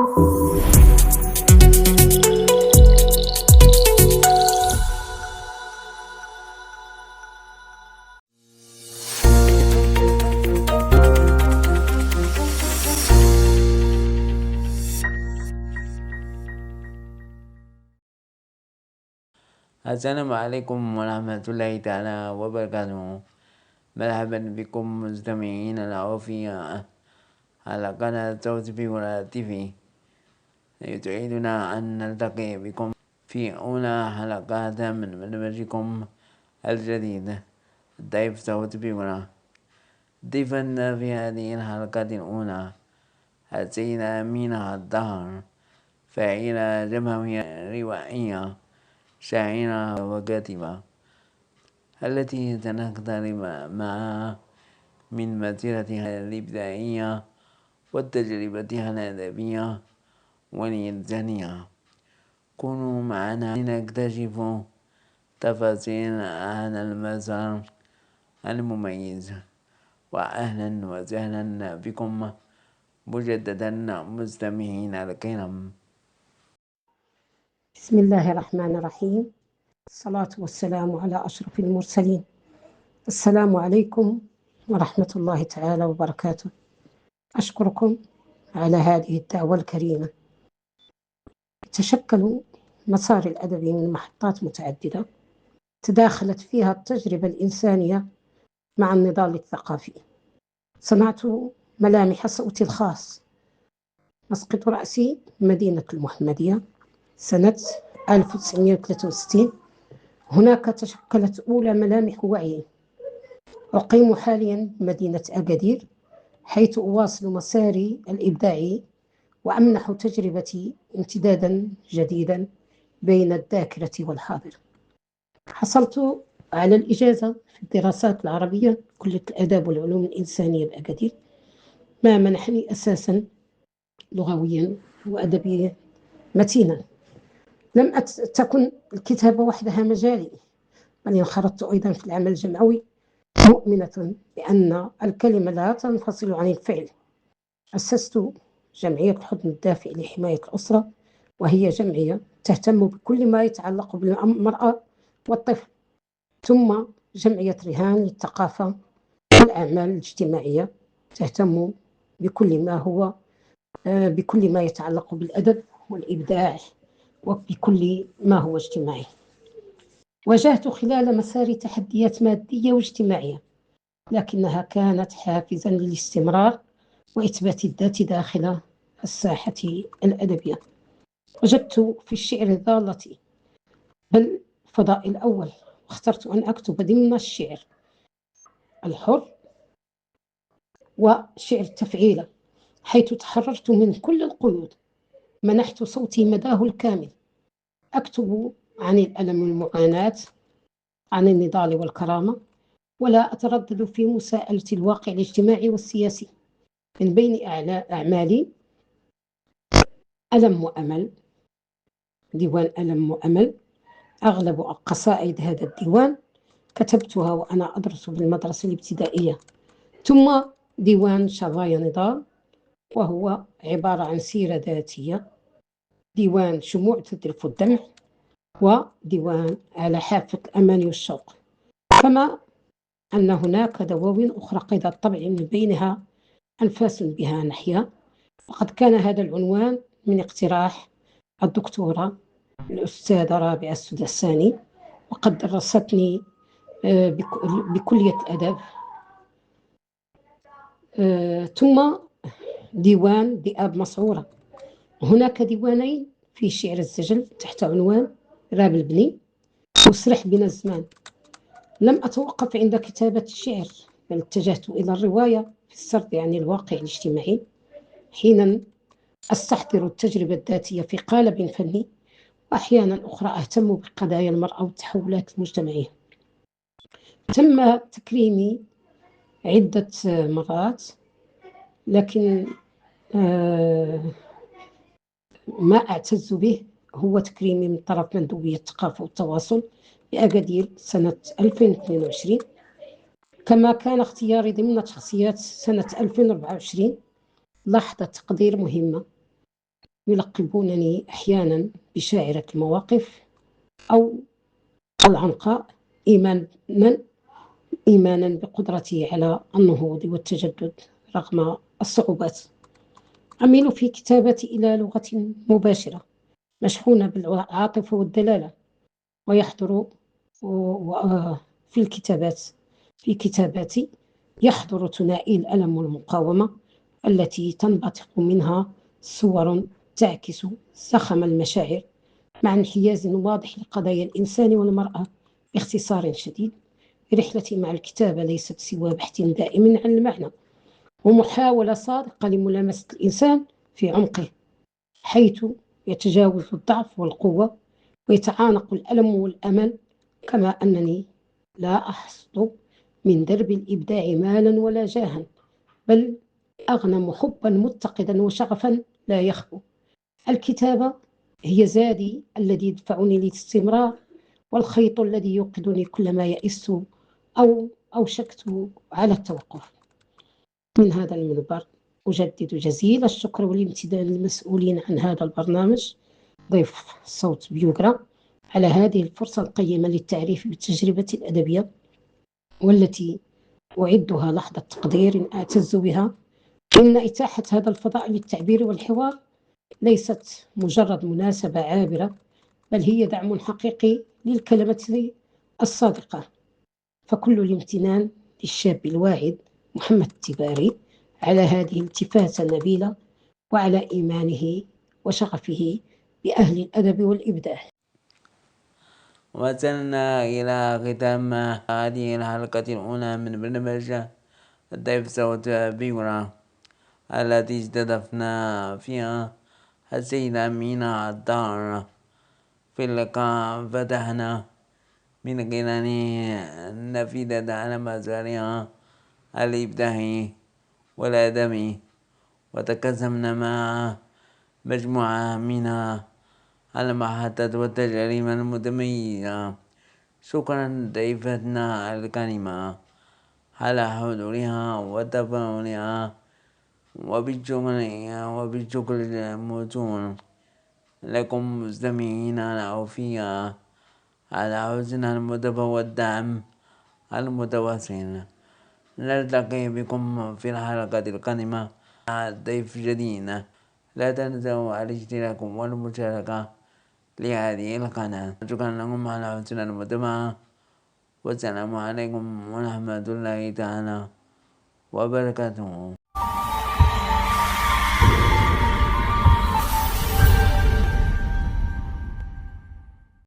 السلام عليكم ورحمة الله تعالى وبركاته. مرحبا بكم مستمعينا في على قناة صوت فيغورا تي في. يسعدنا أن نلتقي بكم في أولى حلقات من برنامجكم الجديد ضيف صوت فيغورا. ضيفنا في هذه الحلقة الأولى السيدة أمينة الدهر، فاعلة جمهورية روائية شاعرة وكاتبة، التي سنقترب معها من مسيرتها الإبداعية وتجربتها الأدبية والإنسانية. كونوا معنا لنكتشف تفاصيل هذا المسار المميز. وأهلا وسهلا بكم مجددا مستمعين الكرام. بسم الله الرحمن الرحيم، الصلاة والسلام على أشرف المرسلين. السلام عليكم ورحمة الله تعالى وبركاته. أشكركم على هذه الدعوة الكريمة. يتشكل مسار الأدبي من محطات متعددة تداخلت فيها التجربة الإنسانية مع النضال الثقافي. صنعت ملامح صوتي الخاص مسقط رأسي مدينة المحمدية سنة 1963. هناك تشكلت أولى ملامح وعي. أقيم حالياً مدينة أكادير، حيث أواصل مساري الإبداعي وأمنح تجربتي امتداداً جديداً بين الذاكرة والحاضر. حصلت على الإجازة في الدراسات العربية كلية الآداب والعلوم الإنسانية بأكادير، ما منحني أساساً لغوياً وأدبياً متيناً. لم تكن الكتابة وحدها مجالي، بل انخرطت أيضاً في العمل الجمعوي، مؤمنة بأن الكلمة لا تنفصل عن الفعل. أسست جمعية الحضن الدافئ لحماية الأسرة، وهي جمعية تهتم بكل ما يتعلق بالمرأة والطفل. ثم جمعية رهان للثقافة والأعمال الاجتماعية، تهتم بكل ما يتعلق بالأدب والإبداع وبكل ما هو اجتماعي. واجهت خلال مساري تحديات مادية واجتماعية، لكنها كانت حافزاً للاستمرار وإثبات الذات داخل الساحة الأدبية. وجدت في الشعر ضالتي، بل فضائي الأول، واخترت أن أكتب ضمن الشعر الحر وشعر التفعيلة، حيث تحررت من كل القيود، منحت صوتي مداه الكامل. أكتب عن الألم والمعاناة، عن النضال والكرامة، ولا أتردد في مساءلة الواقع الاجتماعي والسياسي. من بين أعمالي ألم وأمل، ديوان ألم وأمل. أغلب قصائد هذا الديوان كتبتها وأنا أدرس بالمدرسة الابتدائية. ثم ديوان شظايا نضال، وهو عبارة عن سيرة ذاتية. ديوان شموع تذرف الدمع، وديوان على حافة الأمان والشوق. كما أن هناك دواوين أخرى قيد الطبع، من بينها أنفاس بها نحيا. وقد كان هذا العنوان من اقتراح الدكتورة الأستاذة رابعة السدساني، وقد درستني بكلية الأدب. ثم ديوان ذئاب مسعورة. هناك ديوانين في شعر الزجل تحت عنوان راب البني وسرح بنا الزمان. لم أتوقف عند كتابة الشعر، بل اتجهت إلى الرواية في السرد عن الواقع الاجتماعي، حيناً أستحضر التجربة الذاتية في قالب فني، وأحياناً أخرى أهتم بقضايا المرأة والتحولات المجتمعية. تم تكريمي عدة مرات، لكن ما أعتز به هو تكريمي من طرف مندوبية الثقافة والتواصل بأكادير سنة 2022، كما كان اختياري ضمن شخصيات سنة 2024 لحظة تقدير مهمة يلقبونني أحيانا بشاعرة المواقف أو العنقاء، إيمانا بقدرتي على النهوض والتجدد رغم الصعوبات. أميل في كتابتي إلى لغة مباشرة مشحونة بالعاطفة والدلالة، ويحضر في كتاباتي يحضر ثنائي الألم والمقاومة التي تنبثق منها صور تعكس زخم المشاعر مع انحياز واضح لقضايا الإنسان والمرأة. باختصار شديد، رحلتي مع الكتابة ليست سوى بحث دائم عن المعنى ومحاولة صادقة لملامسة الإنسان في عمقه، حيث يتجاوز الضعف والقوة ويتعانق الألم والأمل. كما أنني لا أحصد من درب الإبداع مالا ولا جاها، بل أغنم حبا متقدا وشغفا لا يخبو. الكتابة هي زادي الذي يدفعني للاستمرار، والخيط الذي يوقدني كلما يئست أو أوشكت على التوقف. من هذا المنبر أجدد جزيل الشكر والامتنان للمسؤولين عن هذا البرنامج، ضيف صوت بيوغرا، على هذه الفرصة القيمة للتعريف بالتجربة الأدبية، والتي أعدها لحظة تقدير أعتز بها. إن إتاحة هذا الفضاء للتعبير والحوار ليست مجرد مناسبة عابرة، بل هي دعم حقيقي للكلمة الصادقة. فكل الامتنان للشاب الواعد محمد التباري على هذه الالتفاتة النبيلة، وعلى إيمانه وشغفه بأهل الأدب والإبداع. وصلنا إلى ختام هذه الحلقة الأولى من برنامج الضيف صوت بيغرا، التي استضفنا فيها السيدة أمينة عطار. في اللقاء فتحنا من خلال نافذة على مسارها الإبداعي والأدبي، وتقاسمنا مع مجموعة من المحطات والتجارب المتميزة. شكرا ضيفتنا الكريمة على حضورها وتفاعلها، وبالشكر الموصول لكم مستمعينا الأوفياء على حسن المتابعة والدعم المتواصل. نلتقي بكم في الحلقة القادمة مع ضيف جديد. لا تنسوا الاشتراك والمشاركة لهذه القناة. شكرا لكم على حسن المتابعة، والسلام عليكم ورحمة الله تعالى وبركاته.